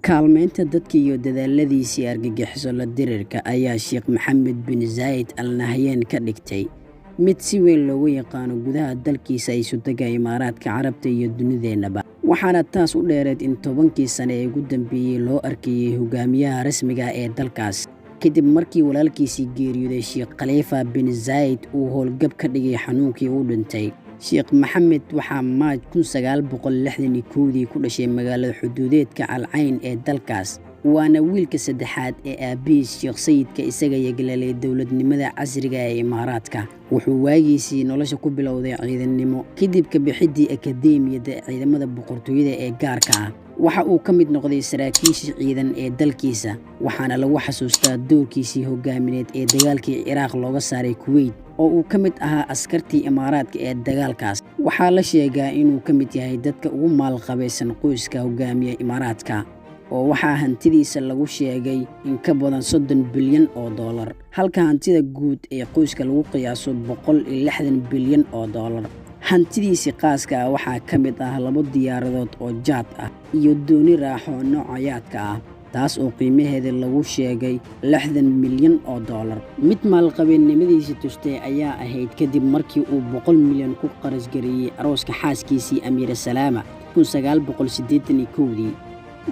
kaalmeynta dadka iyo dadaaladiisii argagixiso la diriirka ayaa Sheekh Maxamed bin Zayed Al Nahyan ka dhigtay mid si weyn loogu yaqaano gudaha dalkiisa ay sudagga Imaaraadka Carabta iyo dunideenaba waxaana taas u dheereed in 10kii sano ee ugu dambeeyay loo arkayay hogaamiyaha rasmiga ee dalkaas kadib markii walaalkiisii geeriyooday Sheekh Khalifa bin Zayed uu howlgab ka dhigay xanuunkii uu dhintay Sheekh Maxamed waxaa Maaj 1961 ku dhashay magaalada xuduudeedka Al Ain ee dalkaas waana wiilka saddexaad ee aabihiis Sheekh Sayidka isaga yeegalay dawladnimada casriga ee Imaaraadka wuxuu waagiisii nolosha ku bilowday ciidannimo kadib ka bixidii akadeemiyada ciidamada boqortooyada ee gaarka ah waxa uu ka mid noqday saraakiisha ciidan ee dalkiisa waxaana lagu xasuustaa doorkiisii hogaamineed ee dagaalkii Ciraaq looga saaray Kuwait oo uu ka mid ahaa askartii Imaaraadka ee dagaalkaas waxaa la sheegaa inuu ka mid yahay dadka ugu maalqabaysan qoyska hogaamiya Imaaraadka oo waxaa hantidiisa lagu sheegay in ka badan 30 bilyan oo dollar halka hantida guud ee qoyska lagu qiyaaso 160 bilyan oo dollar hantidiisa qaaska ah waxaa ka mid ah 2 diyaaradood oo jaad ah iyo dooni raaxo noocayaadka ah taas oo qiimaheeda lagu sheegay 60 milyan oo dollar mid maalqabeennimadiisa tustay ayaa ahayd kadib markii uu 100 milyan ku qarash gareeyay arooska xaaskiisii Amiira Salaama 1981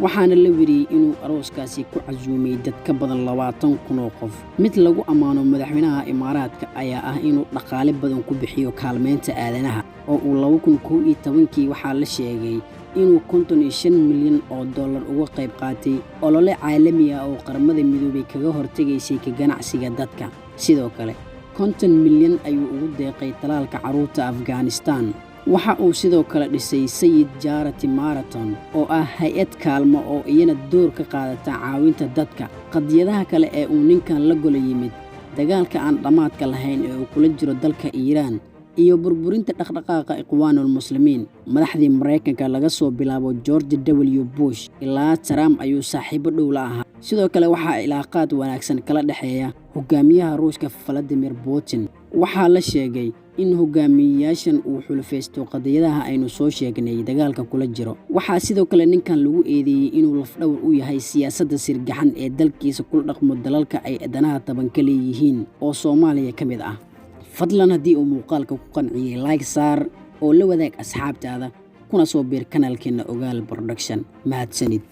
waxaana la wariyay inuu arooskaasi ku casuumay dad ka badan 20,000 oo qof mid lagu amaano madaxweynaha Imaaraadka ayaa ah inuu dhaqaale badan ku bixiyo kaalmeynta aadanaha oo uu 2011 waxaa la sheegay inuu 55 milyan oo dollar uga qayb qaatay olole caalami ah oo qaramada midoobay kaga hortagaysay ka ganacsiga dadka sidoo kale 50 milyan ayuu ugu deeqay talaalka carruurta Afghanistan waxa uu sidoo kale dhisay Sayid Jarati Marathon oo ah hay'ad kaalmo oo iyana door ka qaadata caawinta dadka qadiyadaha kale ee uu ninkan la gol yimid dagaalka aan dhamaadka lahayn ee uu kula jiro dalka Iiraan iyo burburinta dhaqdhaqaaqa Ikhwaanul Muslimiin madaxdii Mareykanka laga soo bilaabo George W Bush ilaa Trump ayuu saaxiibo dhow la ahaa sidoo kale waxaa ilaaqaad wanaagsan kala dhaxeeya hogaamiyaha Ruushka Vladimir Putin waxaa la sheegay in hogaamiyaashan uu xulfeysto qadiyadaha aynu soo sheegnay dagaalka kula jiro waxaa sidoo kale ninkan lagu eedeeyay inuu lafdhawr u yahay siyaasadda sirgaxan ee dalkiisa kula dhaqmo dalalka ay danaha taban ka leeyihiin oo Soomaaliya ka mid ah fadlan haddii uu muuqaalka ku qanciyay like saar oo la wadaag asxaabtaada kuna soo biir kanaalkeena Ogaal Production mahadsanid